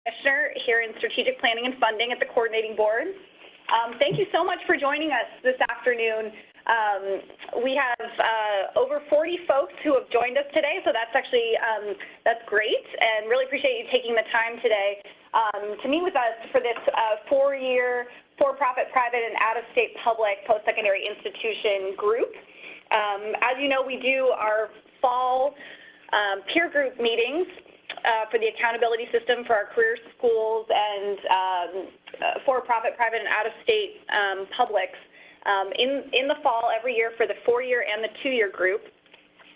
Commissioner here in Strategic Planning and Funding at the Coordinating Board. Thank you so much for joining us this afternoon. We have over 40 folks who have joined us today, so that's actually that's great, and really appreciate you taking the time today to meet with us for this four-year for-profit, private, and out-of-state public post-secondary institution group. As you know, we do our fall peer group meetings for the accountability system for our career schools and for-profit, private, and out-of-state publics in the fall every year for the 4-year and the 2-year group.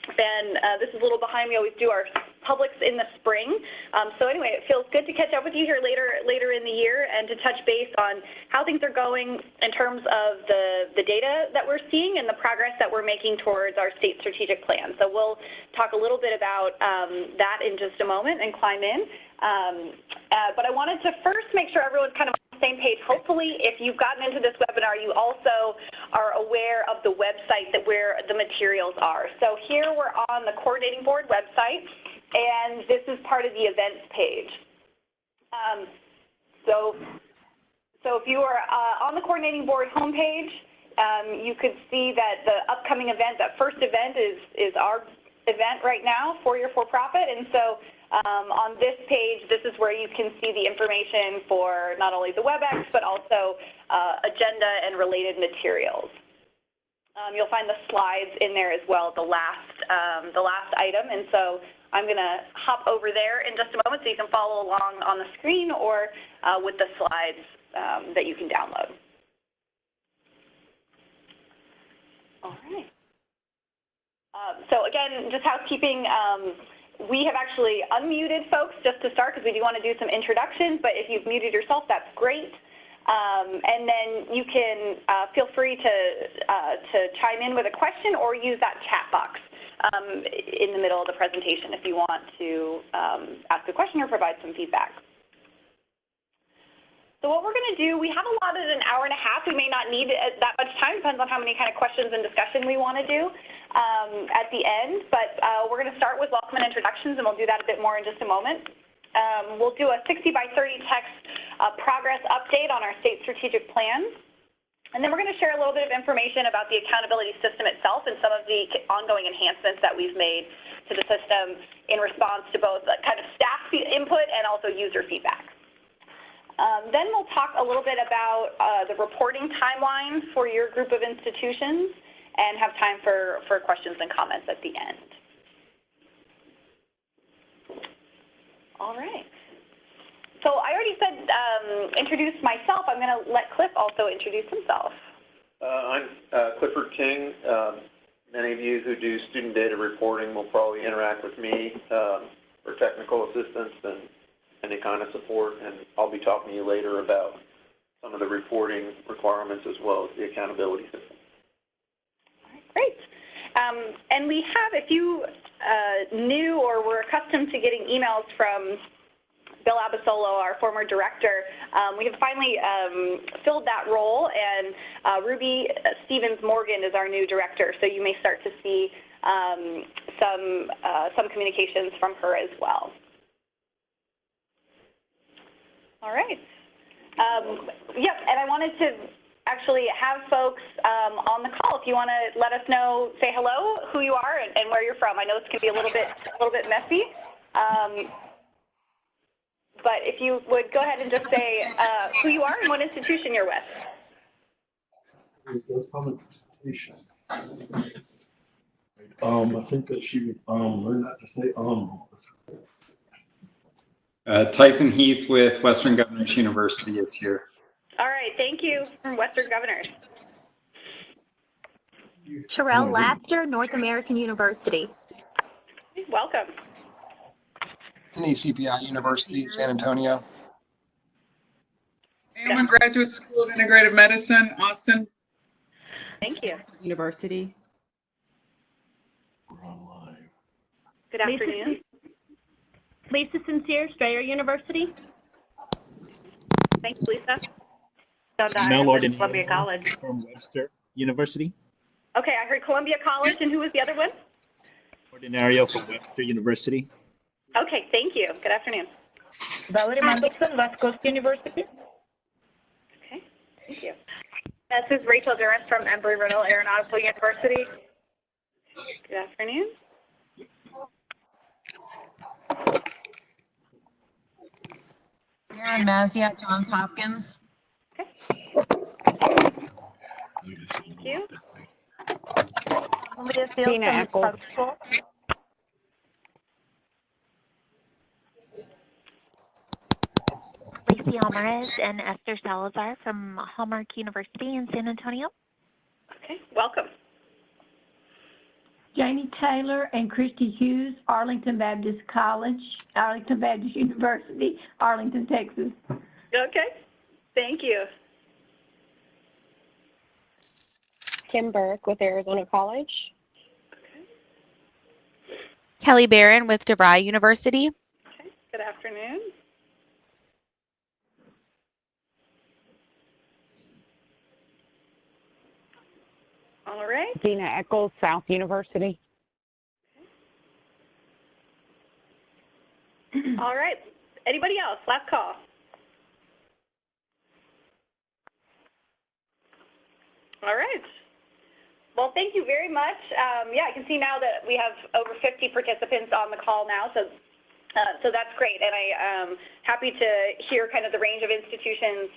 And this is a little behind. We always do our publics in the spring. So anyway, it feels good to catch up with you here later in the year and to touch base on how things are going in terms of the data that we're seeing and the progress that we're making towards our state strategic plan. So we'll talk a little bit about that in just a moment and climb in. But I wanted to first make sure everyone's kind of on the same page. Hopefully, if you've gotten into this webinar, you also are aware of the website where the materials are. So here we're on the Coordinating Board website, and this is part of the events page. So if you are on the Coordinating Board homepage, you could see that the upcoming event, that first event is our event right now, 4-year for-profit, and so on this page, this is where you can see the information for not only the WebEx, but also agenda and related materials. You'll find the slides in there as well, the last item, and so I'm going to hop over there in just a moment so you can follow along on the screen or with the slides that you can download. All right. So again, just housekeeping. We have actually unmuted folks just to start because we do want to do some introductions, but if you've muted yourself, that's great. And then you can feel free to chime in with a question or use that chat box in the middle of the presentation if you want to ask a question or provide some feedback. So what we're going to do, we have allotted an hour and a half. We may not need that much time, depends on how many kind of questions and discussion we want to do at the end. But we're going to start with welcome and introductions, and we'll do that a bit more in just a moment. We'll do a 60 by 30 text progress update on our state strategic plan. And then we're going to share a little bit of information about the accountability system itself and some of the ongoing enhancements that we've made to the system in response to both kind of staff input and also user feedback. Then we'll talk a little bit about the reporting timeline for your group of institutions and have time for questions and comments at the end. All right. So I already said introduce myself. I'm going to let Cliff also introduce himself. I'm Clifford King. Many of you who do student data reporting will probably interact with me for technical assistance and any kind of support, and I'll be talking to you later about some of the reporting requirements as well as the accountability system. All right, great. And we have, if you knew or were accustomed to getting emails from Bill Abasolo, our former director, we have finally filled that role, and Ruby Stevens-Morgan is our new director, so you may start to see some communications from her as well. All right. Yep, and I wanted to actually have folks on the call. If you want to let us know, say hello, who you are, and where you're from. I know this can be a little bit messy, but if you would go ahead and just say who you are and what institution you're with. I think that she would learn not to say Tyson Heath with Western Governors University is here. All right, thank you from Western Governors. Sherelle Laster, North American University. Welcome. CPI University, San Antonio. Maryland Graduate School of Integrative Medicine, Austin. Thank you. University. Good afternoon. Lisa Sincere, Strayer University. Thanks, Lisa. Columbia College. From Webster University. Okay, I heard Columbia College, and who was the other one? Ordinario from Webster University. Okay, thank you. Good afternoon. Valerie Mendelson, West Coast University. Okay, thank you. This is Rachel Durant from Embry-Riddle Aeronautical University. Good afternoon. Erin Mazia at Johns Hopkins. Okay. Thank you. Tina Eccles. Lacey Alvarez and Esther Salazar from Hallmark University in San Antonio. Okay, welcome. Jamie Taylor and Christy Hughes, Arlington Baptist College, Arlington Baptist University, Arlington, Texas. Okay, thank you. Kim Burke with Arizona College. Okay. Kelly Barron with DeVry University. Okay, good afternoon. All right. Dina Eccles, South University. All right. Anybody else? Last call. All right. Well, thank you very much. Yeah, I can see now that we have over 50 participants on the call now, so that's great. And I'm happy to hear kind of the range of institutions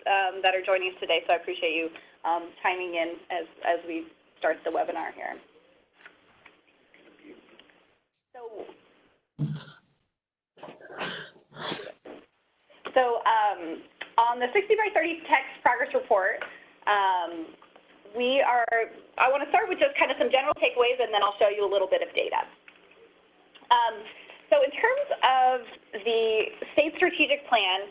that are joining us today, so I appreciate you chiming in as we start the webinar here. So on the 60 by 30 text progress report, I want to start with just kind of some general takeaways, and then I'll show you a little bit of data. So in terms of the state strategic plan,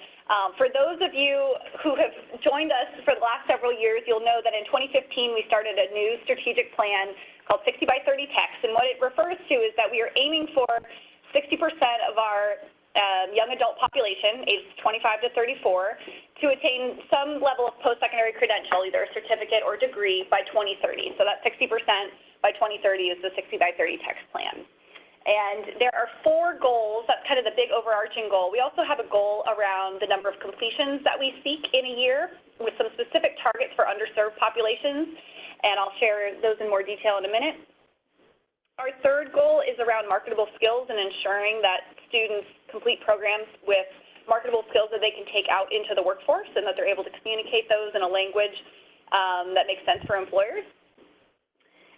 for those of you who have joined us for the last several years, you'll know that in 2015 we started a new strategic plan called 60 by 30 text, and what it refers to is that we are aiming for 60% of our young adult population, aged 25 to 34, to attain some level of post-secondary credential, either a certificate or degree, by 2030. So that 60% by 2030 is the 60 by 30 text plan. And there are 4 goals. That's kind of the big overarching goal. We also have a goal around the number of completions that we seek in a year with some specific targets for underserved populations, and I'll share those in more detail in a minute. Our 3rd goal is around marketable skills and ensuring that students complete programs with marketable skills that they can take out into the workforce and that they're able to communicate those in a language that makes sense for employers.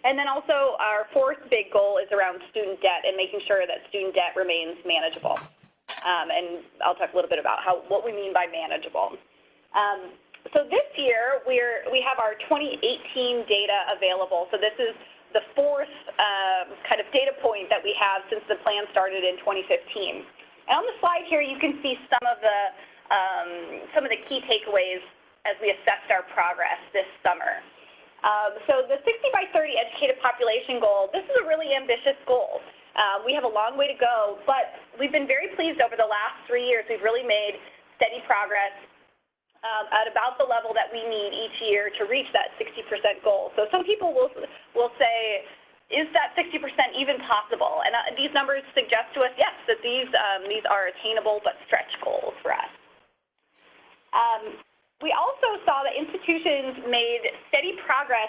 And then also our 4th big goal is around student debt and making sure that student debt remains manageable. And I'll talk a little bit about what we mean by manageable. So this year we have our 2018 data available. So this is the 4th kind of data point that we have since the plan started in 2015. And on the slide here, you can see some of the key takeaways as we assessed our progress this summer. So the 60 by 30 educated population goal, this is a really ambitious goal. We have a long way to go, but we've been very pleased over the last 3 years. We've really made steady progress at about the level that we need each year to reach that 60% goal. So some people will say, is that 60% even possible? And these numbers suggest to us, yes, that these are attainable but stretch goals for us. We also saw that institutions made steady progress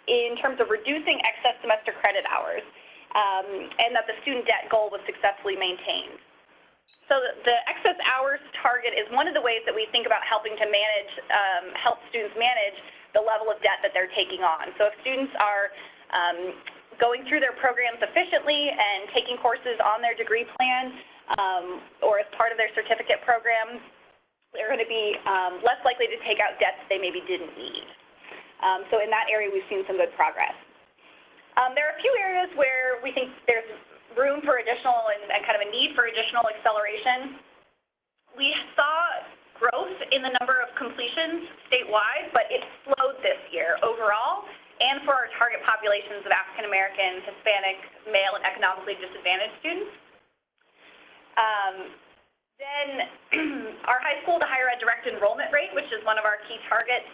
in terms of reducing excess semester credit hours, and that the student debt goal was successfully maintained. So the excess hours target is one of the ways that we think about helping to manage, help students manage the level of debt that they're taking on. So if students are going through their programs efficiently and taking courses on their degree plan or as part of their certificate program, they're going to be less likely to take out debts they maybe didn't need. So in that area, we've seen some good progress. There are a few areas where we think there's room for additional and kind of a need for additional acceleration. We saw growth in the number of completions statewide, but it slowed this year overall, and for our target populations of African American, Hispanic, male, and economically disadvantaged students. Then our high school to higher ed direct enrollment rate, which is one of our key targets,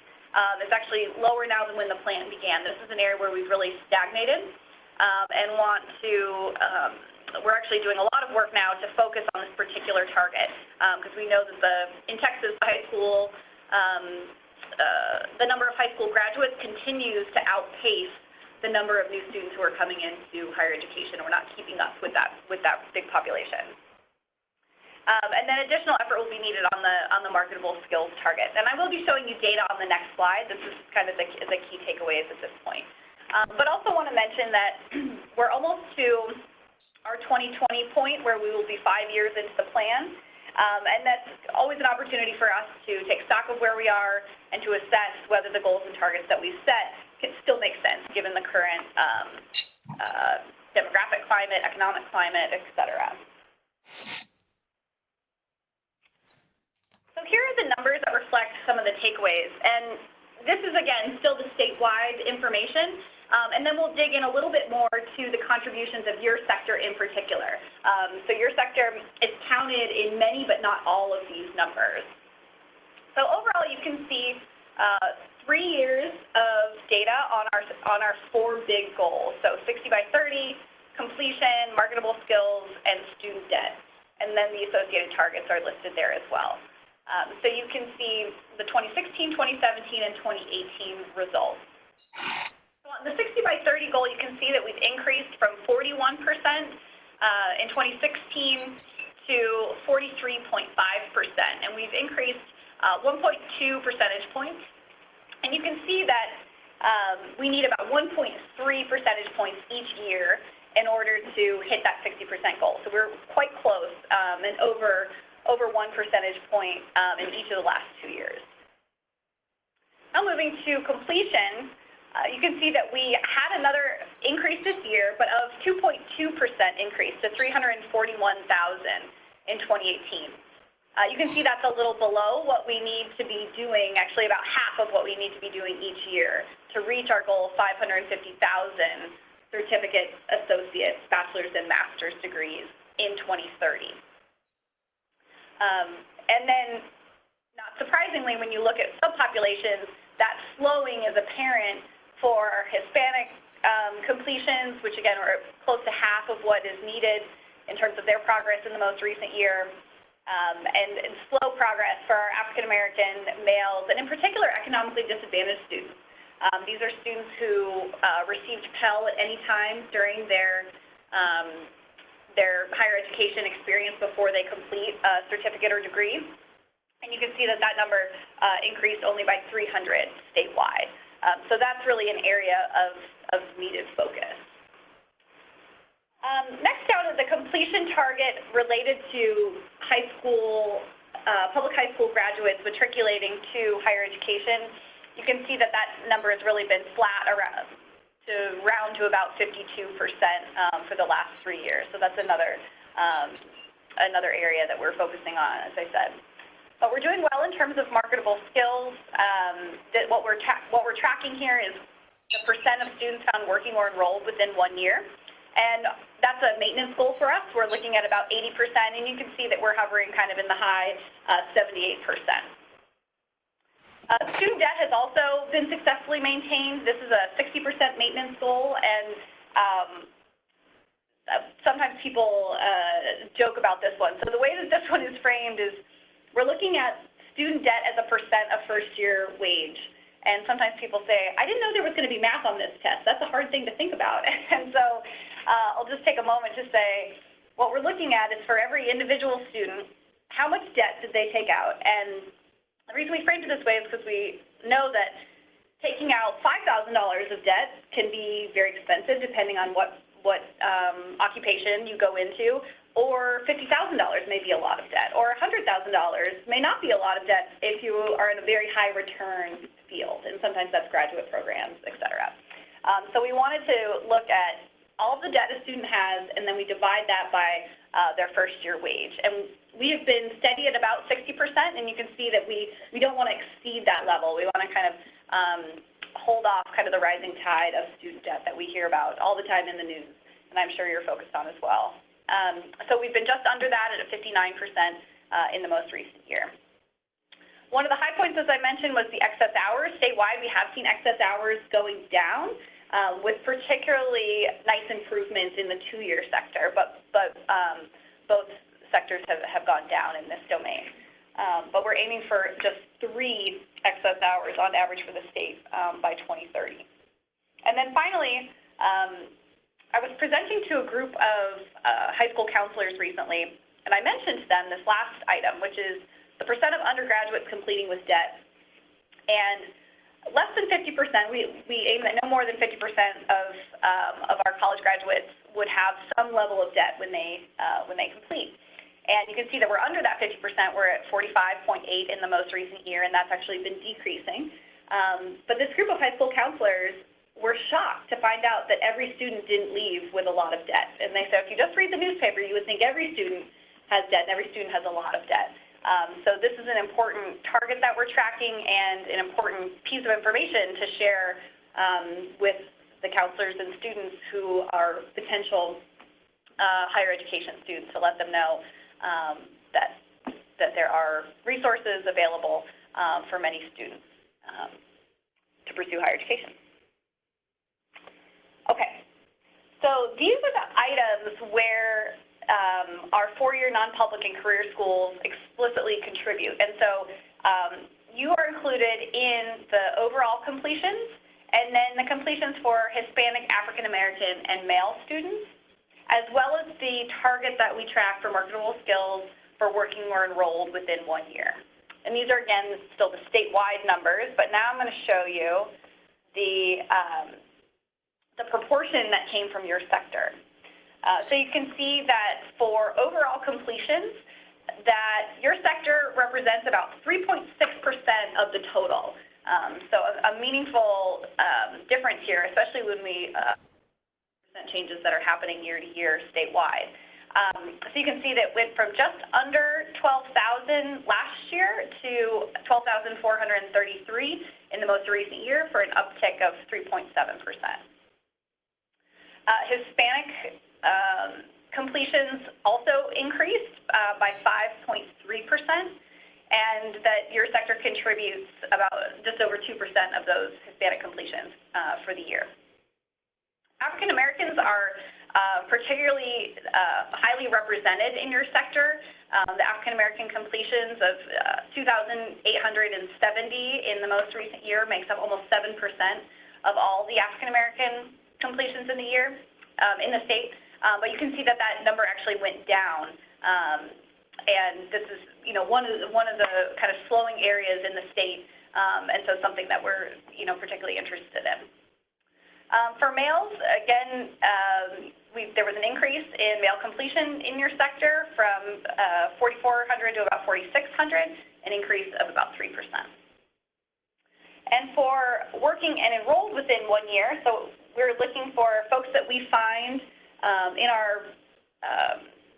is actually lower now than when the plan began. This is an area where we've really stagnated and want to we're actually doing a lot of work now to focus on this particular target because we know that in Texas, the high school, the number of high school graduates continues to outpace the number of new students who are coming into higher education. We're not keeping up with that big population. And then additional effort will be needed on the marketable skills target. And I will be showing you data on the next slide. This is kind of the key takeaways at this point. But also want to mention that we're almost to our 2020 point where we will be 5 years into the plan. And that's always an opportunity for us to take stock of where we are and to assess whether the goals and targets that we've set can still make sense given the current demographic climate, economic climate, et cetera. So here are the numbers that reflect some of the takeaways. And this is, again, still the statewide information. And then we'll dig in a little bit more to the contributions of your sector in particular. So your sector is counted in many but not all of these numbers. So overall, you can see 3 years of data on our 4 big goals. So 60 by 30, completion, marketable skills, and student debt. And then the associated targets are listed there as well. So you can see the 2016, 2017, and 2018 results. So on the 60 by 30 goal, you can see that we've increased from 41% in 2016 to 43.5%, and we've increased 1.2 percentage points. And you can see that we need about 1.3 percentage points each year in order to hit that 60% goal. So we're quite close and over 1 percentage point in each of the last 2 years. Now moving to completion, you can see that we had another increase this year, but of 2.2% increase to 341,000 in 2018. You can see that's a little below what we need to be doing, actually about half of what we need to be doing each year to reach our goal of 550,000 certificates, associates, bachelor's, and master's degrees in 2030. And then, not surprisingly, when you look at subpopulations, that slowing is apparent for Hispanic completions, which again are close to half of what is needed in terms of their progress in the most recent year, and slow progress for our African American males, and in particular economically disadvantaged students. These are students who received Pell at any time during their higher education experience before they complete a certificate or degree. And you can see that that number increased only by 300 statewide. So that's really an area of needed focus. Next down is the completion target related to high school, public high school graduates matriculating to higher education. You can see that that number has really been flat around to about 52% for the last 3 years. So that's another area that we're focusing on, as I said. But we're doing well in terms of marketable skills. What we're tracking here is the percent of students found working or enrolled within 1 year. And that's a maintenance goal for us. We're looking at about 80%, and you can see that we're hovering kind of in the high 78%. Student debt has also been successfully maintained. This is a 60% maintenance goal, and sometimes people joke about this one. So the way that this one is framed is we're looking at student debt as a percent of first-year wage. And sometimes people say, I didn't know there was going to be math on this test. That's a hard thing to think about. And so I'll just take a moment to say, what we're looking at is for every individual student, how much debt did they take out? And the reason we framed it this way is because we know that taking out $5,000 of debt can be very expensive depending on what occupation you go into, or $50,000 may be a lot of debt, or $100,000 may not be a lot of debt if you are in a very high return field, and sometimes that's graduate programs, et cetera. So we wanted to look at all of the debt a student has, and then we divide that by their first year wage. And we have been steady at about 60%, and you can see that we don't want to exceed that level. We want to kind of hold off kind of the rising tide of student debt that we hear about all the time in the news, and I'm sure you're focused on as well. So we've been just under that at a 59% in the most recent year. One of the high points, as I mentioned, was the excess hours. Statewide, we have seen excess hours going down. with particularly nice improvements in the 2-year sector, but both sectors have gone down in this domain. But we're aiming for just 3 excess hours on average for the state by 2030. And then finally, I was presenting to a group of high school counselors recently, and I mentioned to them this last item, which is the percent of undergraduates completing with debt. And less than 50%, we aim that no more than 50% of our college graduates would have some level of debt when they complete. And you can see that we're under that 50%. We're at 45.8 in the most recent year, and that's actually been decreasing. But this group of high school counselors were shocked to find out that every student didn't leave with a lot of debt. And they said, if you just read the newspaper, you would think every student has debt and every student has a lot of debt. So this is an important target that we're tracking and an important piece of information to share with the counselors and students who are potential higher education students, to let them know that there are resources available for many students to pursue higher education. Okay, so these are the items where our 4-year non-public and career schools explicitly contribute. And so you are included in the overall completions, and then the completions for Hispanic, African American, and male students, as well as the target that we track for marketable skills for working or enrolled within 1 year. And these are, again, still the statewide numbers, but now I'm going to show you the proportion that came from your sector. So you can see that for overall completions, that your sector represents about 3.6% of the total. So a meaningful difference here, especially when we changes that are happening year to year statewide. So you can see that went from just under 12,000 last year to 12,433 in the most recent year, for an uptick of 3.7%. Hispanic completions also increased by 5.3%, and that your sector contributes about just over 2% of those Hispanic completions for the year. African Americans are particularly highly represented in your sector. The African American completions of 2,870 in the most recent year makes up almost 7% of all the African American completions in the year in the state. But you can see that that number actually went down, and this is one of the kind of slowing areas in the state, and so something that we're particularly interested in. For males, again, there was an increase in male completion in your sector from 4,400 to about 4,600, an increase of about 3%. And for working and enrolled within 1 year, so we're looking for folks that we find in our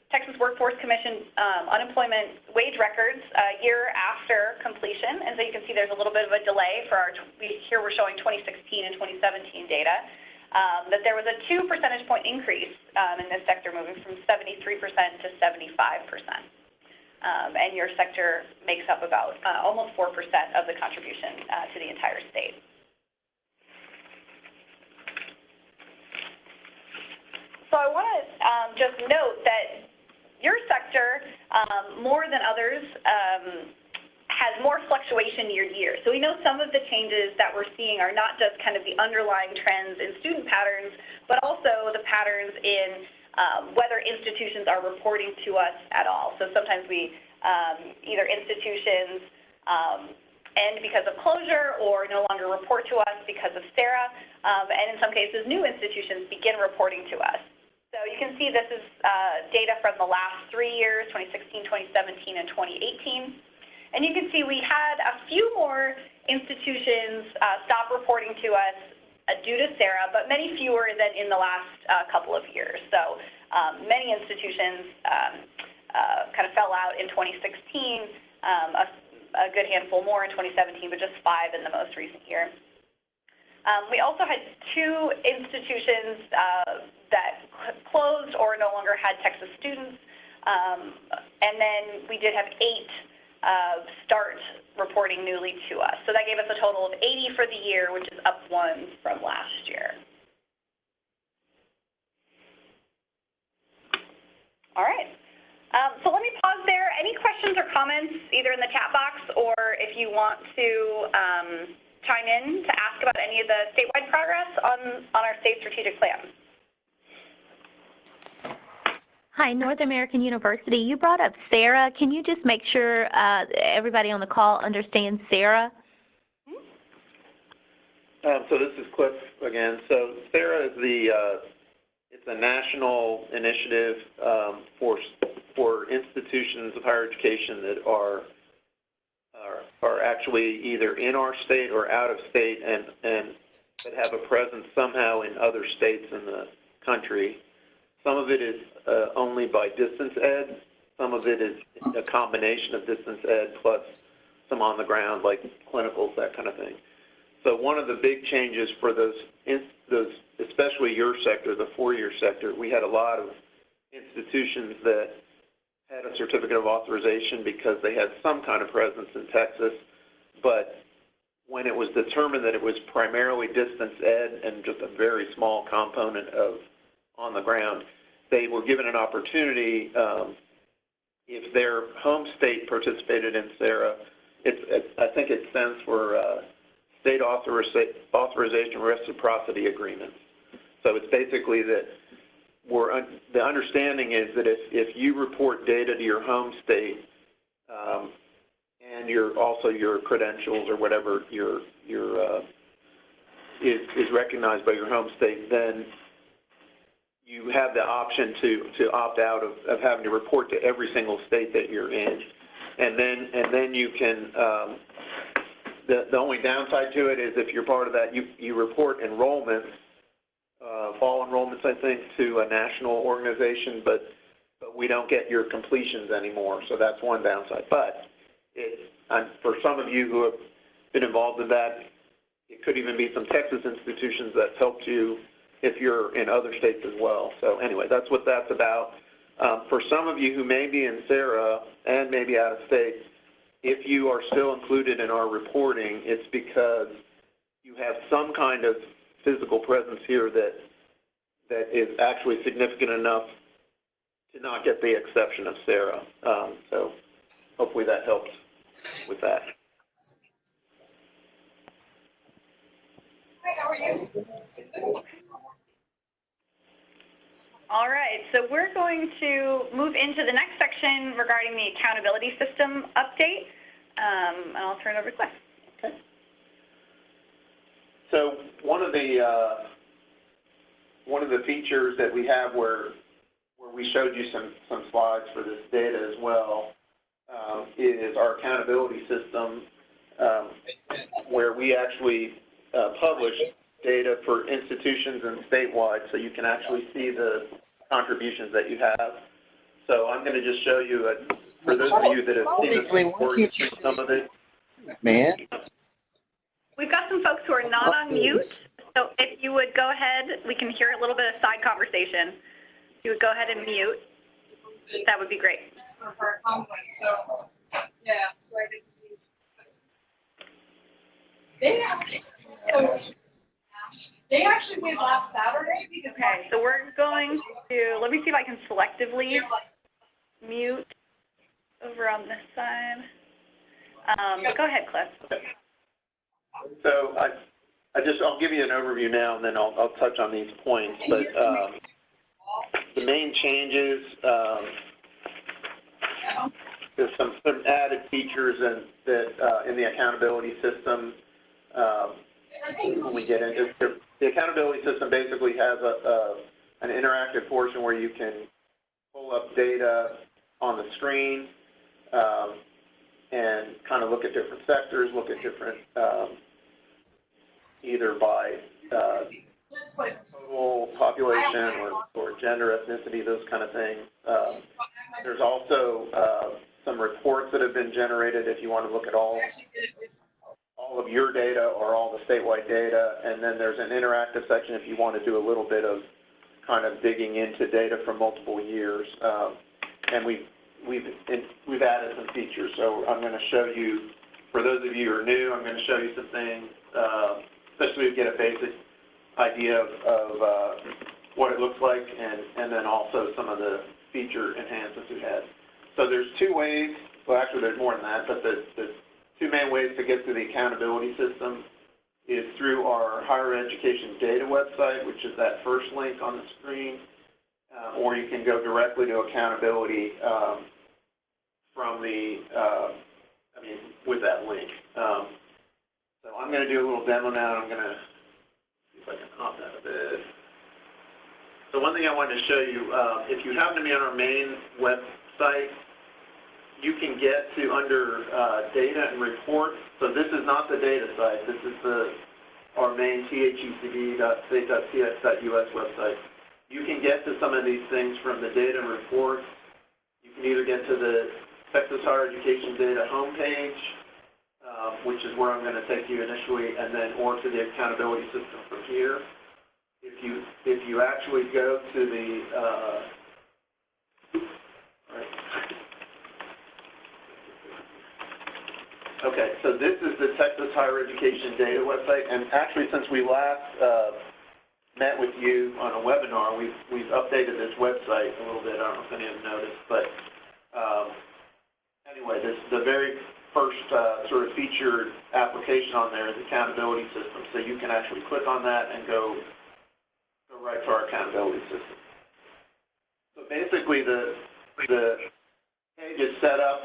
Texas Workforce Commission unemployment wage records a year after completion. And so you can see there's a little bit of a delay for our, here we're showing 2016 and 2017 data, that there was a 2 percentage point increase in this sector, moving from 73% to 75%. And your sector makes up about almost 4% of the contribution to the entire state. So I want to just note that your sector, more than others, has more fluctuation year to year. So we know some of the changes that we're seeing are not just kind of the underlying trends in student patterns, but also the patterns in whether institutions are reporting to us at all. So sometimes we, either institutions end because of closure or no longer report to us because of SARA, and in some cases new institutions begin reporting to us. So you can see this is data from the last 3 years, 2016, 2017, and 2018. And you can see we had a few more institutions stop reporting to us due to SARA, but many fewer than in the last couple of years. So many institutions kind of fell out in 2016, a good handful more in 2017, but just 5 in the most recent year. We also had 2 institutions that closed or no longer had Texas students, and then we did have 8 start reporting newly to us. So that gave us a total of 80 for the year, which is up 1 from last year. All right. So let me pause there. Any questions or comments, either in the chat box or if you want to chime in to ask about any of the statewide progress on our state strategic plan? Hi, North American University. You brought up SARA. Can you just make sure everybody on the call understands SARA? So this is Cliff again. So SARA is it's a national initiative for institutions of higher education that are actually either in our state or out of state and that have a presence somehow in other states in the country. Some of it is only by distance ed. Some of it is a combination of distance ed plus some on the ground like clinicals, that kind of thing. So one of the big changes for those, especially your sector, the four-year sector, we had a lot of institutions that had a certificate of authorization because they had some kind of presence in Texas, but when it was determined that it was primarily distance ed and just a very small component of on the ground, they were given an opportunity, if their home state participated in SARA, I think it stands for state authorization reciprocity agreements. So it's basically that the understanding is that if you report data to your home state and your credentials or whatever is recognized by your home state, then you have the option to opt out of having to report to every single state that you're in, and then you can. The only downside to it is if you're part of that, you report enrollments, fall enrollments, I think, to a national organization, but we don't get your completions anymore. So that's one downside. But for some of you who have been involved in that, it could even be some Texas institutions that helped you if you're in other states as well. So anyway, that's what that's about. For some of you who may be in SARA and maybe out of state, if you are still included in our reporting, it's because you have some kind of physical presence here that is actually significant enough to not get the exception of SARA. So hopefully that helps with that. Hi, how are you? All right, so we're going to move into the next section regarding the accountability system update, and I'll turn it over to Cliff. Okay. So one of the features that we have where we showed you some slides for this data as well is our accountability system, where we actually publish data for institutions and statewide, so you can actually see the contributions that you have. So I'm going to just show you, for those of you that have seen this before, you've seen some of it. Man. We've got some folks who are not on mute, so if you would go ahead, we can hear a little bit of side conversation. If you would go ahead and mute, that would be great. So, yeah, so I think they actually played last Saturday because. Okay, so we're going to, let me see if I can selectively mute over on this side. Go ahead, Cliff. Okay. So I'll give you an overview now, and then I'll touch on these points. But the main changes, there's some added features in the accountability system. When we get into the accountability system, basically has an interactive portion where you can pull up data on the screen and kind of look at different sectors, look at different either by total population or gender, ethnicity, those kind of things. There's also some reports that have been generated if you want to look at all of your data or all the statewide data, and then there's an interactive section if you want to do a little bit of kind of digging into data from multiple years. And we've added some features. So I'm going to show you, for those of you who are new, I'm going to show you some things, especially to get a basic idea of what it looks like, and then also some of the feature enhancements we had. So there's two ways, well actually there's more than that, but the two main ways to get to the accountability system is through our higher education data website, which is that first link on the screen, or you can go directly to accountability from the, with that link. So I'm going to do a little demo now. I'm going to see if I can hop that a bit. So one thing I wanted to show you, if you happen to be on our main website, you can get to under data and reports. So this is not the data site. This is our main thecd.state.cs.us website. You can get to some of these things from the data and reports. You can either get to the Texas Higher Education Data homepage, which is where I'm going to take you initially, and then or to the accountability system from here. If you actually go to the okay, so this is the Texas Higher Education Data website, and actually since we last met with you on a webinar, we've updated this website a little bit. I don't know if any of you noticed, but anyway, the very first sort of featured application on there is accountability system. So you can actually click on that and go right to our accountability system. So basically, the page is set up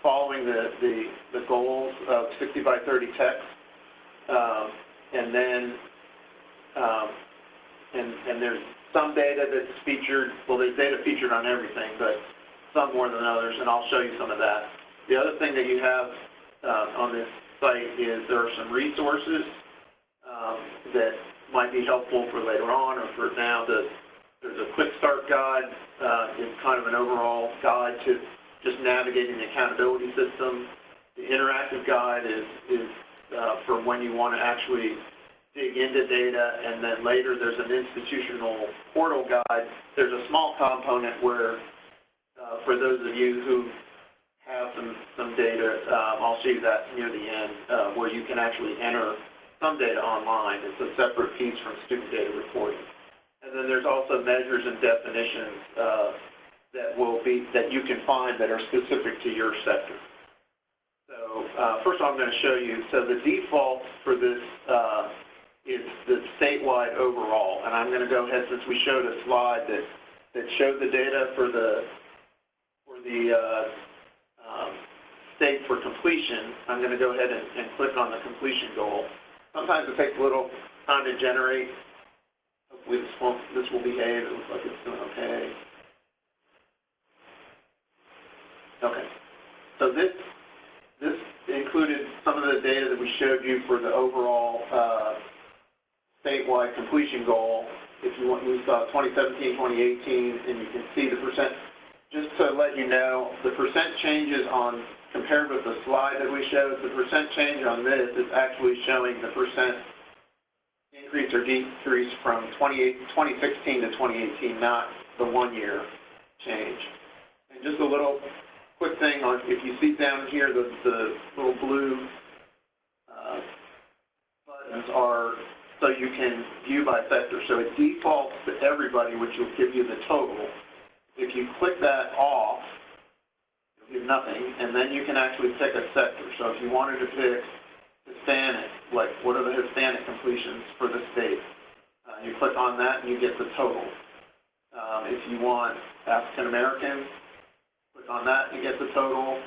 following the goals of 60 by 30 text, and then and there's some data that's featured. Well, there's data featured on everything, but some more than others, and I'll show you some of that. The other thing that you have on this site is there are some resources that might be helpful for later on or for now. There's a quick start guide. It's kind of an overall guide to just navigating the accountability system. The interactive guide is for when you want to actually dig into data, and then later there's an institutional portal guide. There's a small component where for those of you who have some data, I'll show you that near the end, where you can actually enter some data online. It's a separate piece from student data reporting. And then there's also measures and definitions that you can find that are specific to your sector. So first of all, I'm going to show you. So the default for this is the statewide overall, and I'm going to go ahead, since we showed a slide that showed the data for the state for completion. I'm going to go ahead and click on the completion goal. Sometimes it takes a little time to generate. Hopefully this will behave. It looks like it's doing okay. Okay. So this included some of the data that we showed you for the overall statewide completion goal. If you want, we saw 2017, 2018, and you can see the percent. Just to let you know, the percent changes on, compared with the slide that we showed, the percent change on this is actually showing the percent increase or decrease from 2016 to 2018, not the 1 year change. And just a little quick thing on, if you see down here, the little blue buttons are so you can view by sector. So it defaults to everybody, which will give you the total. If you click that off, you'll get nothing, and then you can actually pick a sector. So if you wanted to pick Hispanic, like what are the Hispanic completions for the state, you click on that and you get the total. If you want African American, click on that and you get the total.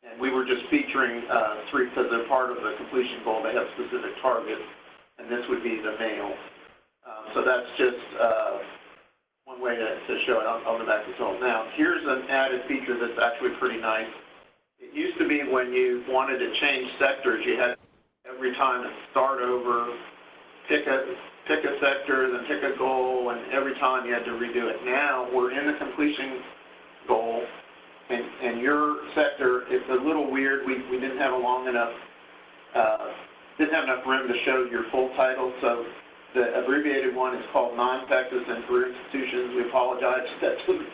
And we were just featuring three because they're part of the completion goal. They have specific targets, and this would be the male. So that's just one way to show it. I'll go back to total. Now, here's an added feature that's actually pretty nice. It used to be when you wanted to change sectors, you had every time to start over, pick a sector, then pick a goal, and every time you had to redo it. Now, we're in the completion goal, and your sector, it's a little weird. We didn't have a long enough, didn't have enough room to show your full title, so the abbreviated one is called Non-Texas and Career Institutions. We apologize. That doesn't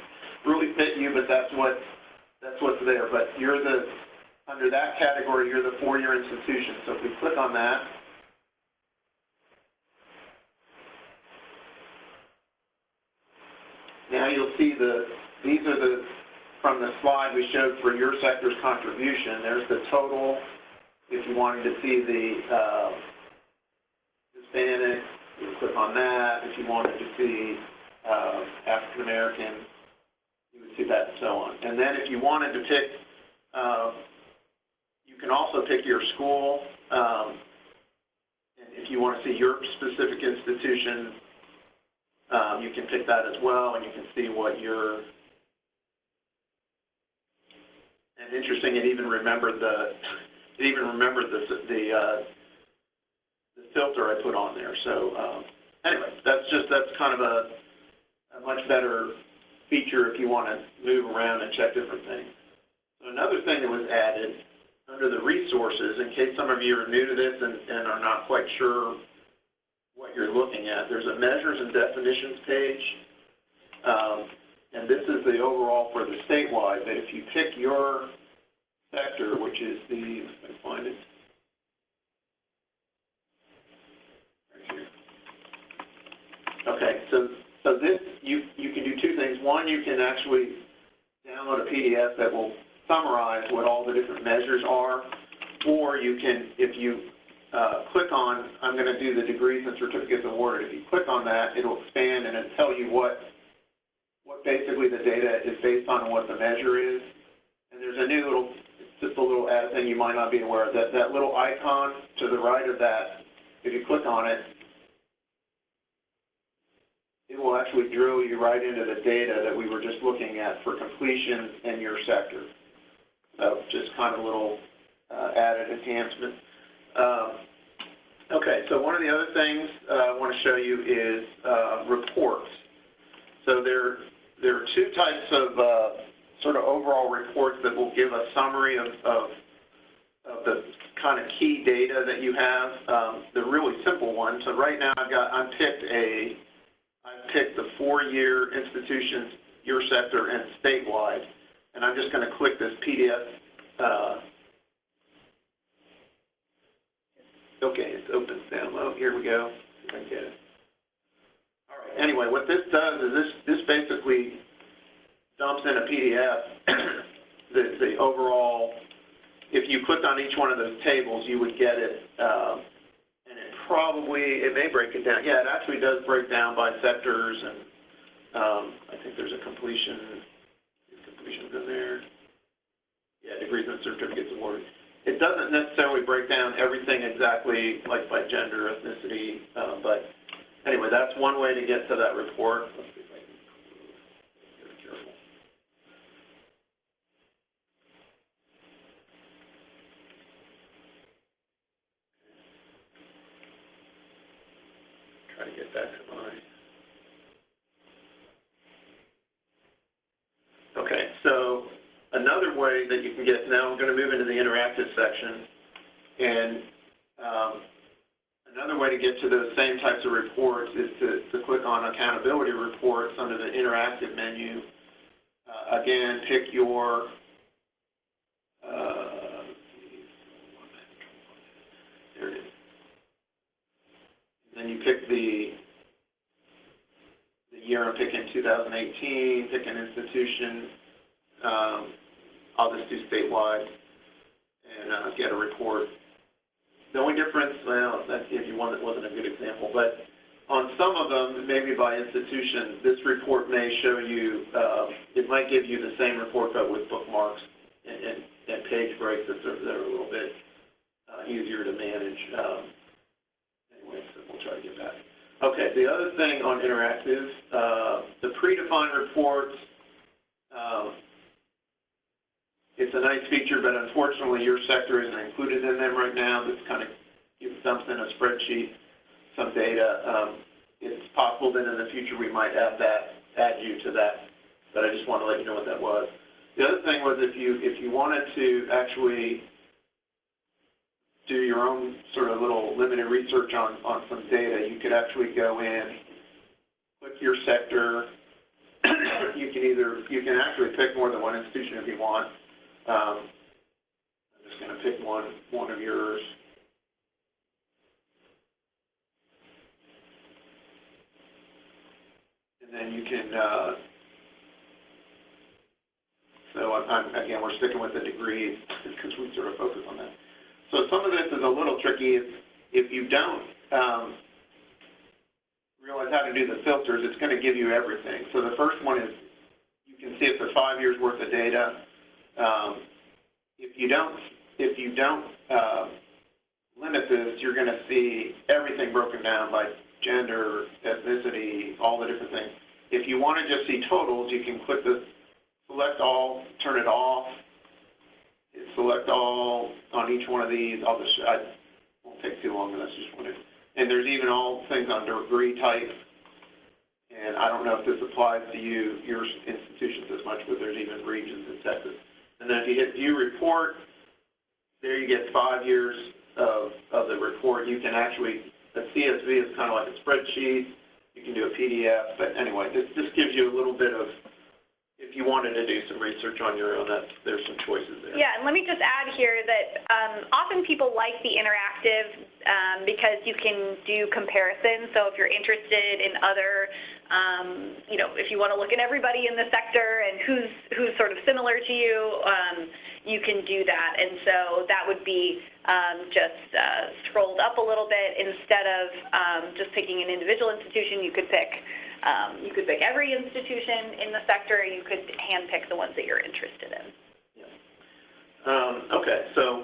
really fit you, but that's what's there. But you're under that category, you're the four-year institution. So if we click on that, now you'll see the these are the, from the slide we showed for your sector's contribution, there's the total. If you wanted to see the Hispanic, you would click on that. If you wanted to see African American, you would see that and so on. And then if you wanted to pick, you can also pick your school. And if you want to see your specific institution, you can pick that as well, and you can see what your, and interesting, it even remembered the filter I put on there. So anyway, that's kind of a much better feature if you want to move around and check different things. So another thing that was added under the resources, in case some of you are new to this and are not quite sure what you're looking at, there's a measures and definitions page. And this is the overall for the statewide, that if you pick your sector, which is the, if I can find it, right here. Okay, so this, you can do two things. One, you can actually download a PDF that will summarize what all the different measures are, or you can, if you click on, I'm going to do the degrees and certificates awarded. If you click on that, it'll expand and it'll tell you what basically the data is based on and what the measure is. And there's a new little, just a little add thing you might not be aware of. That little icon to the right of that, if you click on it, it will actually drill you right into the data that we were just looking at for completion in your sector. So just kind of a little added enhancement. Okay, so one of the other things I want to show you is reports. So there are two types of sort of overall reports that will give a summary of the kind of key data that you have. The really simple one. So right now I've picked the 4-year institutions, your sector, and statewide, and I'm just going to click this PDF. Okay, it's open download. Here we go. See if I can get it. All right. Anyway, what this does is this basically dumps in a PDF the overall. If you clicked on each one of those tables, you would get it, and it may break it down. Yeah, it actually does break down by sectors, and I think there's a completions in there. Yeah, degrees and certificates awarded. It doesn't necessarily break down everything exactly like by gender, ethnicity, but anyway, that's one way to get to that report. Let's see if I can get it careful. Try to get back to mine. Okay, so another way that you can get, now I'm going to move into the interactive section, and another way to get to those same types of reports is to click on accountability reports under the interactive menu. Again, pick your, there it is. Then you pick the year I'm picking 2018, pick an institution. I'll just do statewide and get a report. The only difference, well, that gives you one that wasn't a good example, but on some of them, maybe by institution, this report may show you, it might give you the same report but with bookmarks and page breaks that are a little bit easier to manage. Anyway, so we'll try to get back. Okay, the other thing on interactive, the predefined reports, it's a nice feature, but unfortunately your sector isn't included in them right now. This kind of dumps in a spreadsheet, some data. It's possible that in the future we might add you to that, but I just want to let you know what that was. The other thing was if you wanted to actually do your own sort of little limited research on some data, you could actually go in, click your sector. You can actually pick more than one institution if you want. I'm just going to pick one of yours. And then you can So again, we're sticking with the degrees because we sort of focus on that. So some of this is a little tricky. If you don't realize how to do the filters, it's going to give you everything. So the first one is you can see it for 5 years worth of data. If you don't limit this, you're going to see everything broken down by gender, ethnicity, all the different things. If you want to just see totals, you can click the select all, turn it off, hit select all on each one of these. I won't take too long, but that's just one. And there's even all things on degree type. And I don't know if this applies to your institutions as much, but there's even regions in Texas. And then if you hit view report, there you get 5 years of the report. You can actually, the CSV is kind of like a spreadsheet. You can do a PDF, but anyway, this gives you a little bit of, if you wanted to do some research on your own, there's some choices there. Yeah, and let me just add here that often people like the interactive because you can do comparisons. So if you're interested in other, if you want to look at everybody in the sector and who's sort of similar to you, you can do that. And so that would be just scrolled up a little bit instead of just picking an individual institution. You could pick every institution in the sector. You could handpick the ones that you're interested in. Yeah. Okay, so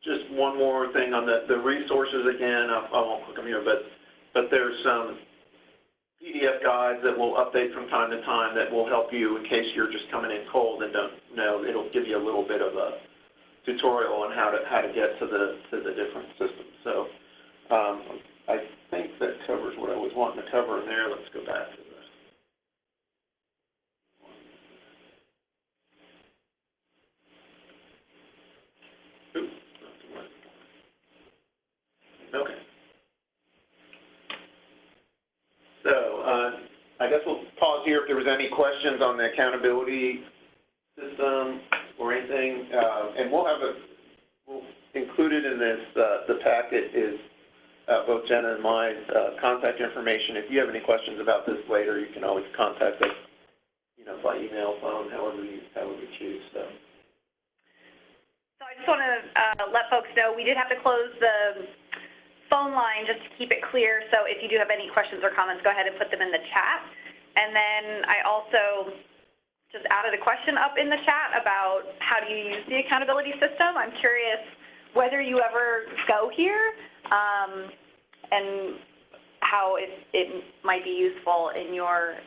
just one more thing on the resources again. I won't click them here, but there's some PDF guides that will update from time to time that will help you in case you're just coming in cold and don't know. It'll give you a little bit of a tutorial on how to get to the different systems. So I think that covers what I was wanting to cover in there. Let's go back to this. Oops, okay. So I guess we'll pause here if there was any questions on the accountability system or anything, and we'll included in this the packet is both Jenna and my contact information. If you have any questions about this later, you can always contact us, by email, phone, however you choose. So I just want to let folks know we did have to close the phone line just to keep it clear. So if you do have any questions or comments, go ahead and put them in the chat. And then I also just added a question up in the chat about how do you use the accountability system. I'm curious whether you ever go here and how it might be useful in your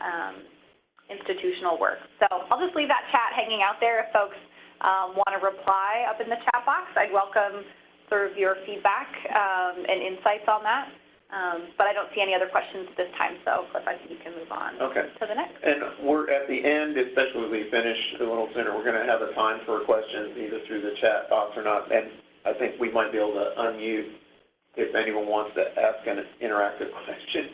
institutional work. So I'll just leave that chat hanging out there. If folks want to reply up in the chat box, I'd welcome sort of your feedback and insights on that. But I don't see any other questions at this time, so Cliff, I think you can move on to the next. And we're at the end, especially if we finish a little sooner, we're going to have a time for questions either through the chat box or not. And I think we might be able to unmute if anyone wants to ask an interactive question.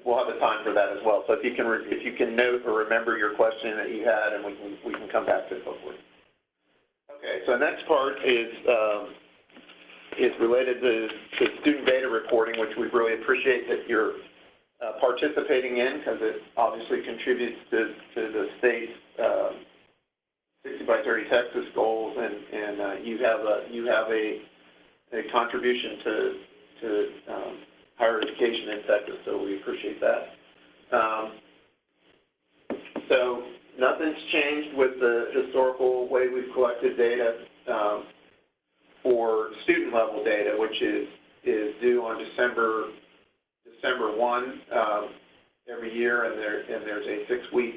We'll have a time for that as well. So if you can note or remember your question that you had, and we can come back to it hopefully. Okay, so the next part is related to student data reporting, which we really appreciate that you're participating in because it obviously contributes to the state's 60 by 30 Texas goals, and you have a contribution to higher education in Texas, so we appreciate that. So nothing's changed with the historical way we've collected data for student level data, which is due on December 1 every year, and there's a 6-week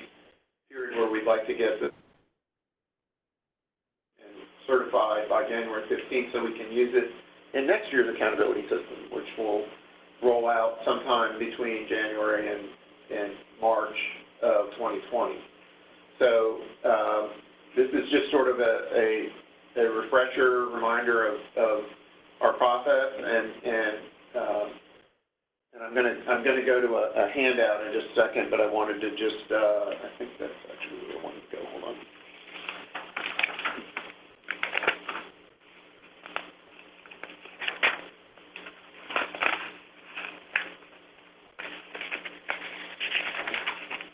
period where we'd like to get this and certified by January 15th so we can use it in next year's accountability system, which will roll out sometime between January and March of 2020. So this is just sort of a refresher, reminder of our process, and I'm going to go to a handout in just a second, but I wanted to just I think that's actually where I wanted to go. Hold on.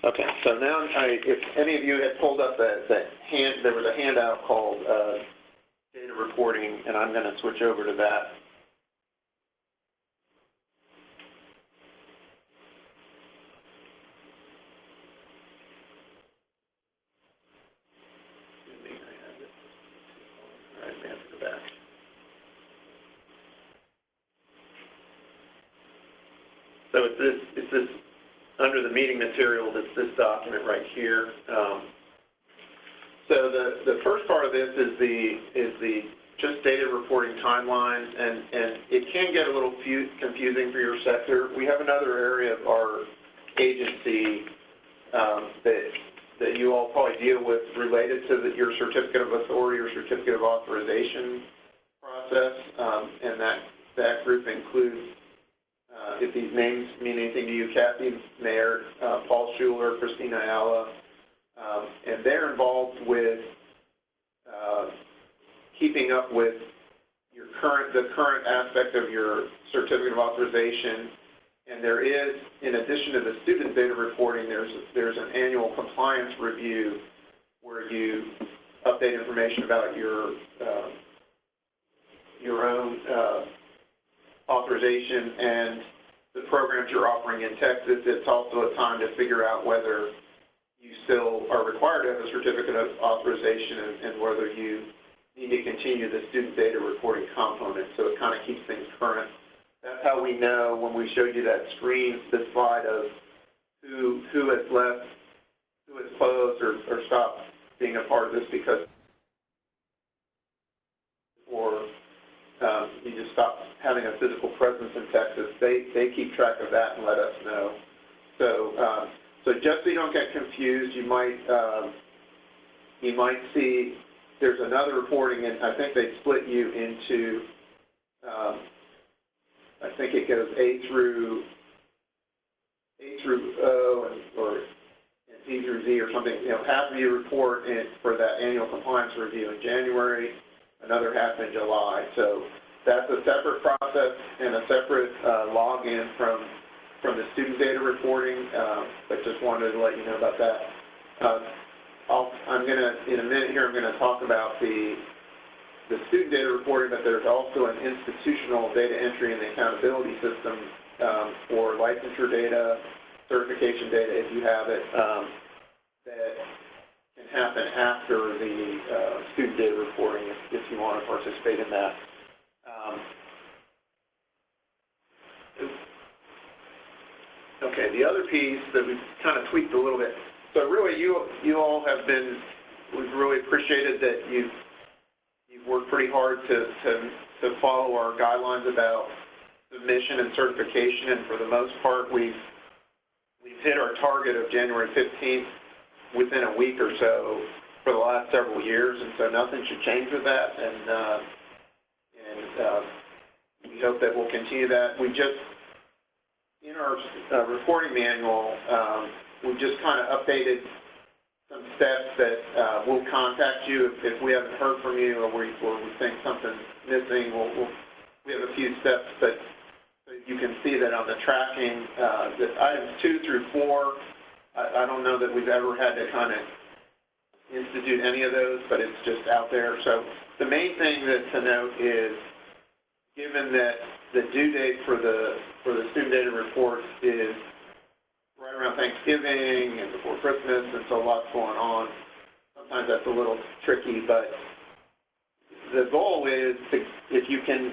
Okay, so now if any of you had pulled up there was a handout called data reporting, and I'm going to switch over to that. All right, we have to go back. So it's this under the meeting materials, it's this document right here. So the first part of this is the just data reporting timelines, and it can get a little confusing for your sector. We have another area of our agency that you all probably deal with related to your certificate of authority or certificate of authorization process, and that group includes, if these names mean anything to you, Kathy Mayer, Paul Schuler, Christina Ayala, and they're involved with keeping up with the current aspect of your certificate of authorization. And there is, in addition to the student data reporting, there's an annual compliance review where you update information about your own authorization and the programs you're offering in Texas. It's also a time to figure out whether you still are required to have a certificate of authorization and whether you need to continue the student data reporting component. So it kind of keeps things current. That's how we know when we showed you that screen, the slide of who has left, who has closed or stopped being a part of this because you just stop having a physical presence in Texas. They keep track of that and let us know. So just so you don't get confused, you might see there's another reporting, and I think they split you into I think it goes A through O or E through Z or something. You know, half of your report for that annual compliance review in January, another half in July. So that's a separate process and a separate login from the student data reporting. But just wanted to let you know about that. In a minute here, I'm going to talk about the student data reporting, but there's also an institutional data entry and accountability system for licensure data, certification data, if you have it, that can happen after the student data reporting if you want to participate in that. Okay, the other piece that we've kind of tweaked a little bit. So really, you all have been, we've really appreciated that you've worked pretty hard to follow our guidelines about submission and certification, and for the most part, we've hit our target of January 15th within a week or so for the last several years, and so nothing should change with that, and we hope that we'll continue that. We just, in our reporting manual, we just kind of updated some steps that we'll contact you if we haven't heard from you or we think something's missing. We have a few steps, but you can see that on the tracking, the items 2 through 4, I don't know that we've ever had to kind of institute any of those, but it's just out there. So the main thing to note is, given that the due date for the student data reports is right around Thanksgiving and before Christmas, and so lots going on, sometimes that's a little tricky, but the goal is if you can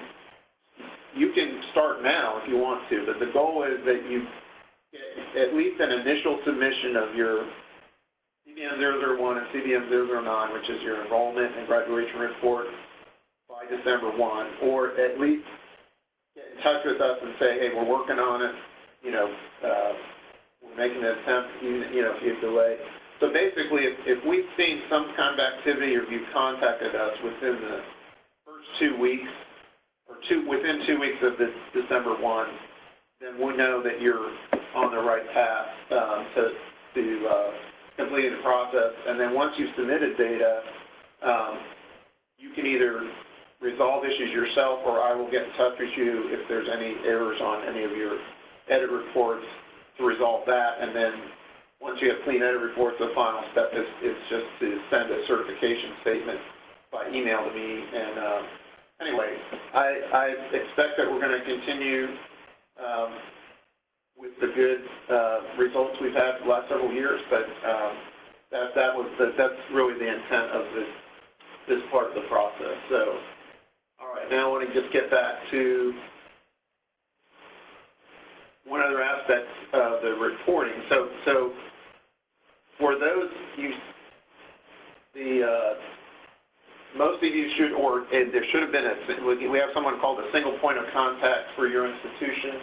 start now if you want to, but the goal is that you get at least an initial submission of your CBM 001 and CBM 009, which is your enrollment and graduation report, by December 1, or at least get in touch with us and say, hey, we're working on it, we're making an attempt, if you delay. So basically, if we've seen some kind of activity or you've contacted us within the first 2 weeks, or within 2 weeks of this December 1, then we know that you're on the right path to completing the process. And then once you've submitted data, you can either resolve issues yourself, or I will get in touch with you if there's any errors on any of your edit reports to resolve that. And then once you have clean edit reports, the final step is just to send a certification statement by email to me. And anyway, I expect that we're going to continue with the good results we've had the last several years, but that's really the intent of this part of the process. So, all right, now I want to just get back to one other aspect of the reporting. So for those most of you should, or there should have been we have someone called a single point of contact for your institution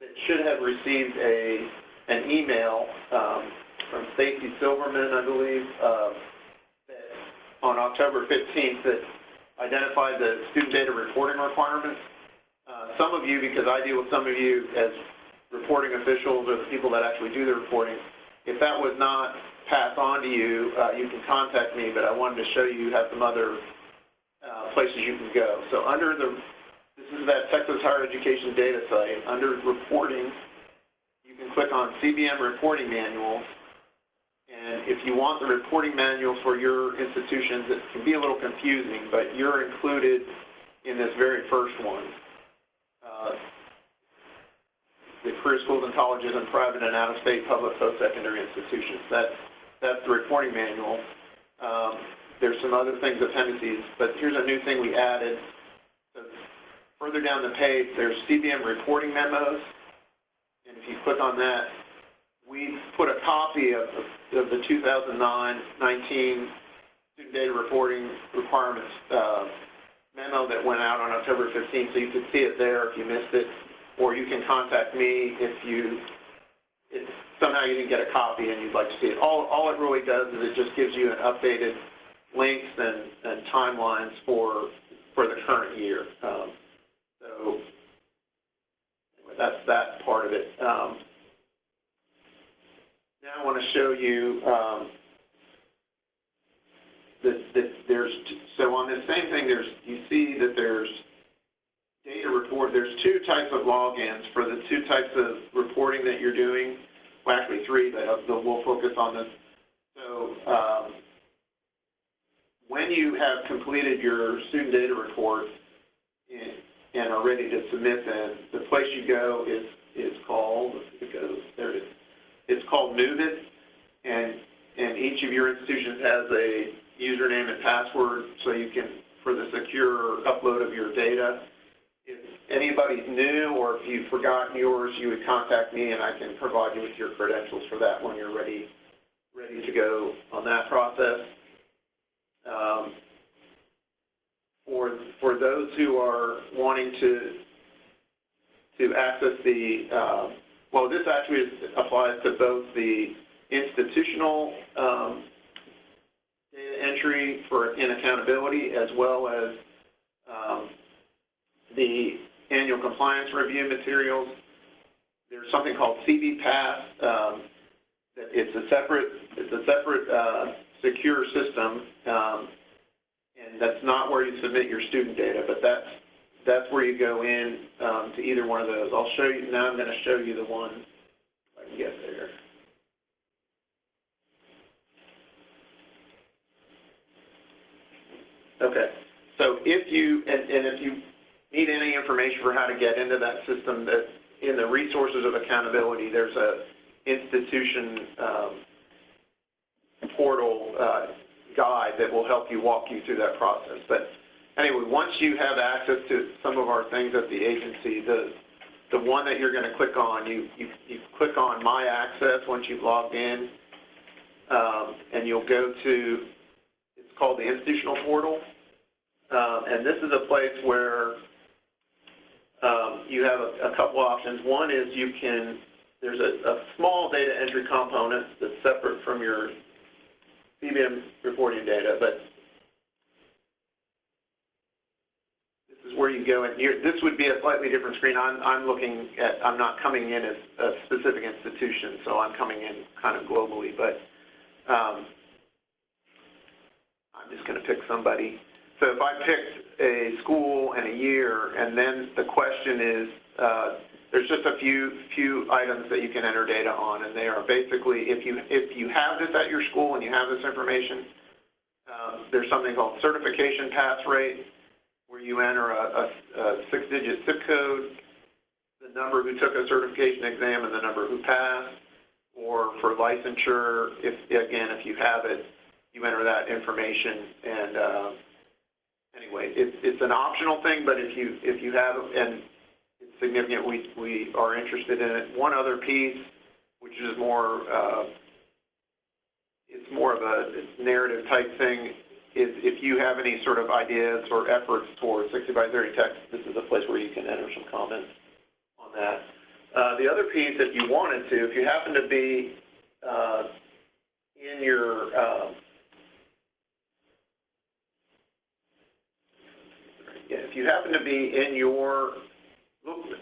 that should have received an email from Stacy Silverman, I believe, on October 15th that identified the student data reporting requirements. Some of you, because I deal with some of you as reporting officials or the people that actually do the reporting, if that was not passed on to you, you can contact me, but I wanted to show you have some other places you can go. So under this is that Texas Higher Education data site, under reporting, you can click on CBM reporting manuals. And if you want the reporting manual for your institutions, it can be a little confusing, but you're included in this very first one. The career schools and colleges and private and out-of-state public post-secondary institutions. That's the reporting manual. There's some other things, appendices, but here's a new thing we added. So further down the page, there's CBM reporting memos, and if you click on that, we put a copy of the 2019 student data reporting requirements memo that went out on October 15th, so you could see it there if you missed it, or you can contact me if somehow you didn't get a copy and you'd like to see it. All it really does is it just gives you an updated links and timelines for the current year. So anyway, that's that part of it. Now I want to show you that there's, so on this same thing, you see that there's data report. There's two types of logins for the two types of reporting that you're doing. Well, actually three, but we'll focus on this. So when you have completed your student data report and are ready to submit them, the place you go is called, it goes, there it is. It's called Move It, and each of your institutions has a username and password so you can, for the secure upload of your data. If anybody's new or if you've forgotten yours, you would contact me and I can provide you with your credentials for that when you're ready to go on that process. For those who are wanting to access the, well, this actually applies to both the institutional data entry in accountability as well as the annual compliance review materials. There's something called CB Pass. It's a separate secure system, and that's not where you submit your student data, but that's where you go in to either one of those. I'll show you now. I'm going to show you the one if I can get there. Okay. So if you if you need any information for how to get into that system, that in the resources of accountability, there's a institution portal guide that will help you walk you through that process. But anyway, once you have access to some of our things at the agency, the one that you're going to click on, you click on My Access once you've logged in, and you'll go to, it's called the institutional portal, and this is a place where you have a couple options. One is there's a small data entry component that's separate from your CBM reporting data, but this is where you go in. This would be a slightly different screen. I'm not coming in as a specific institution, so I'm coming in kind of globally, but I'm just going to pick somebody. So if I picked a school and a year, and then the question is, there's just a few items that you can enter data on, and they are basically, if you have this at your school and you have this information, there's something called certification pass rate, where you enter a 6-digit zip code, the number who took a certification exam and the number who passed, or for licensure, if you have it, you enter that information. And anyway, it's an optional thing, but if you have it and it's significant, we are interested in it. One other piece, which is more, it's more of a narrative type thing, is if you have any sort of ideas or efforts towards 60 by 30 text, this is a place where you can enter some comments on that. The other piece, if you wanted to, if you happen to be in your if you happen to be in your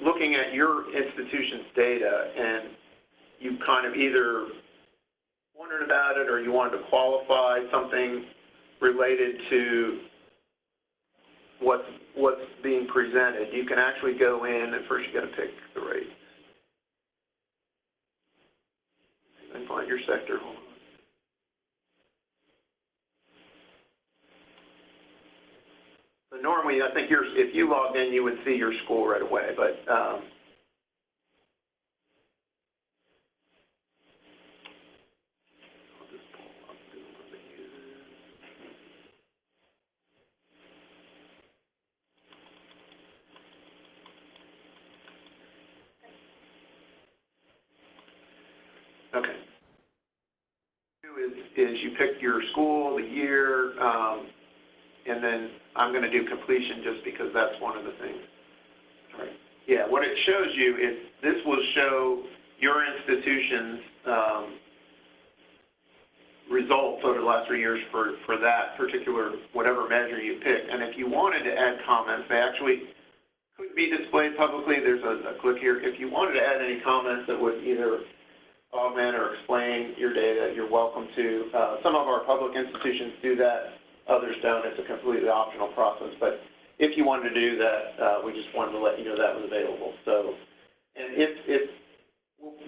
looking at your institution's data and you kind of either wondered about it or you wanted to qualify something related to what's being presented, you can actually go in, and first you got to pick the rates. And find your sector. Hold on. So normally, I think if you logged in, you would see your school right away, but okay. Is you pick your school, the year, and then I'm going to do completion just because that's one of the things. All right. Yeah, what it shows you is this will show your institution's results over the last 3 years for that particular whatever measure you pick. And if you wanted to add comments, they actually could be displayed publicly. There's a click here. If you wanted to add any comments that would either augment or explain your data, you're welcome to. Some of our public institutions do that, others don't. It's a completely optional process. But if you wanted to do that, we just wanted to let you know that was available. So, and if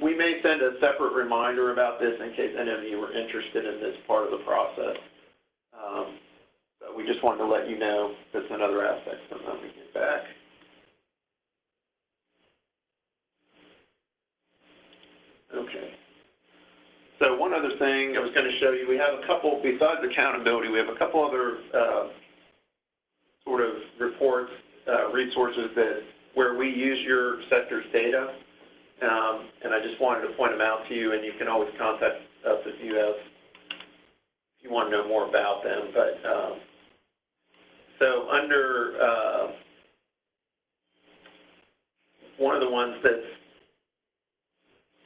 we may send a separate reminder about this in case any of you were interested in this part of the process. But we just wanted to let you know that's another aspect. So let me get back. Okay. So one other thing I was going to show you, we have a couple, besides accountability, we have a couple other sort of reports, resources where we use your sector's data. And I just wanted to point them out to you, and you can always contact us if you want to know more about them. But so under one of the ones that's,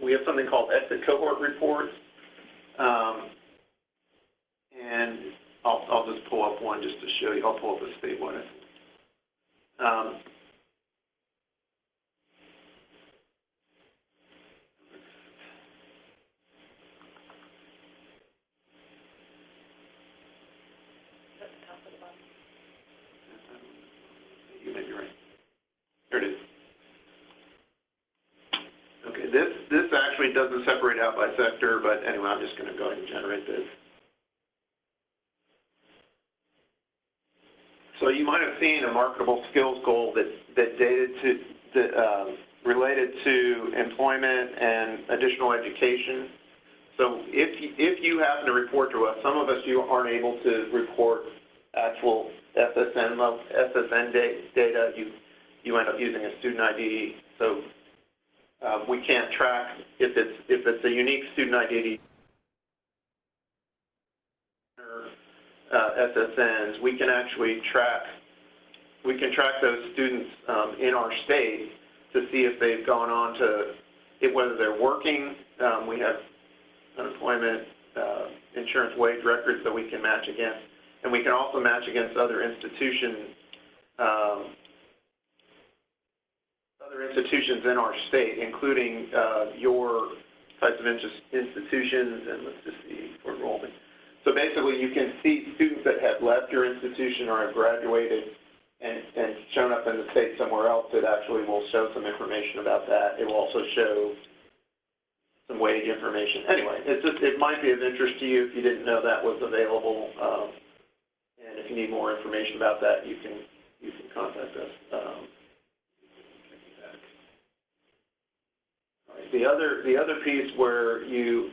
we have something called exit cohort reports, and I'll just pull up one just to show you. I'll pull up the statewide. You may be right. There it is. Okay, this actually doesn't separate out by sector, but anyway, I'm just going to go ahead and generate this. So you might have seen a marketable skills goal that related to employment and additional education. So if you happen to report to us, some of us you aren't able to report actual SSN data. You end up using a student ID. So we can't track if it's a unique student ID SSNs. We can actually track those students in our state to see if they've gone on to whether they're working. We have unemployment, insurance, wage records that we can match against, and we can also match against other institutions. Institutions in our state, including your types of institutions, and let's just see for enrollment. So basically, you can see students that have left your institution or have graduated, and shown up in the state somewhere else, it actually will show some information about that. It will also show some wage information. Anyway, it might be of interest to you if you didn't know that was available. And if you need more information about that, you can contact us. All right. The other piece where you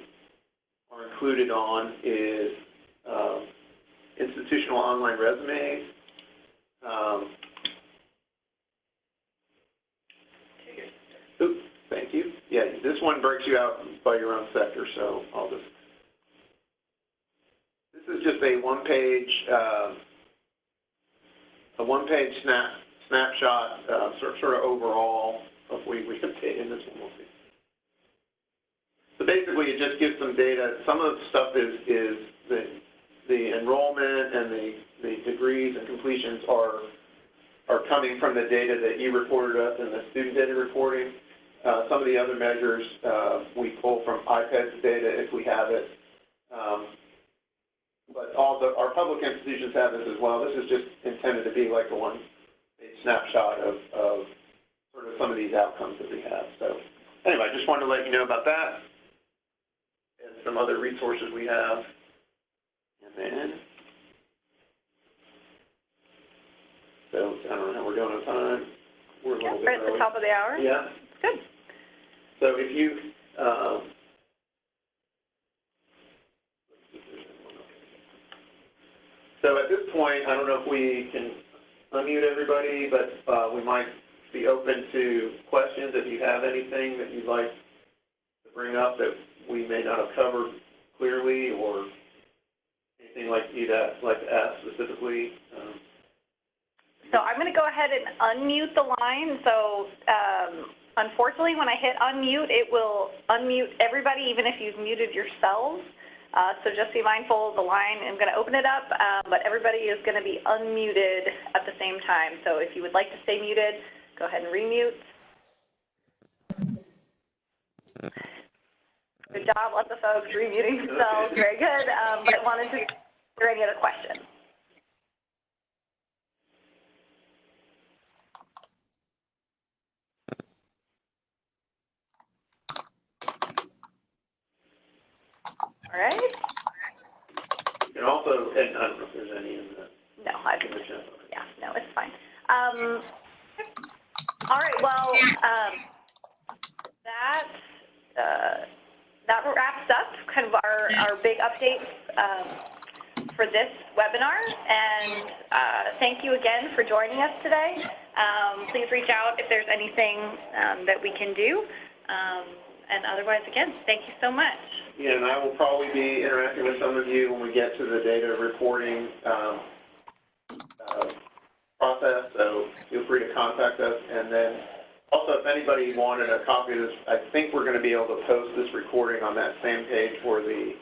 are included on is institutional online resumes. Oops, thank you. Yeah, this one breaks you out by your own sector, so I'll just. This is just a one-page snapshot, sort of overall. Hopefully we can stay in this one. We'll see. So basically, it just gives some data. Some of the stuff is the enrollment and the degrees and completions are coming from the data that you reported us in the student data reporting. Some of the other measures we pull from IPEDS data if we have it. But our public institutions have this as well. This is just intended to be like a one-page snapshot of sort of some of these outcomes that we have. So anyway, I just wanted to let you know about that and some other resources we have. And then, so I don't know how we're doing on time. We're a little bit right at the early. top of the hour. Yeah. Good. So if you, so at this point, I don't know if we can unmute everybody, but we might be open to questions if you have anything that you'd like to bring up that we may not have covered clearly, or anything like you'd like to ask specifically. So I'm going to go ahead and unmute the line. So unfortunately, when I hit unmute, it will unmute everybody, even if you've muted yourselves. So just be mindful of the line. I'm going to open it up, but everybody is going to be unmuted at the same time. So if you would like to stay muted, go ahead and remute. Good job, lots of folks remuting themselves. Very good. But I wanted to, is there any other questions? All right. You can also, and I don't know if there's any in the. No, yeah, no, it's fine. All right, well, that wraps up kind of our big updates for this webinar. And thank you again for joining us today. Please reach out if there's anything that we can do. And otherwise, again, thank you so much. Yeah, and I will probably be interacting with some of you when we get to the data reporting process, so feel free to contact us. And then also, if anybody wanted a copy of this, I think we're going to be able to post this recording on that same page where you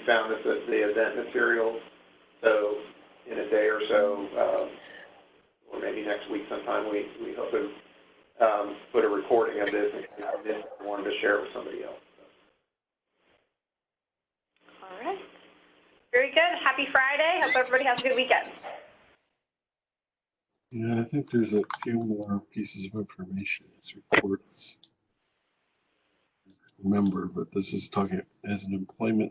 found this as the event materials. So in a day or so, or maybe next week sometime, we hope to put a recording of this if you wanted to share it with somebody else. All right. Very good. Happy Friday. Hope everybody has a good weekend. Yeah, I think there's a few more pieces of information in this report. Remember, but this is talking as an employment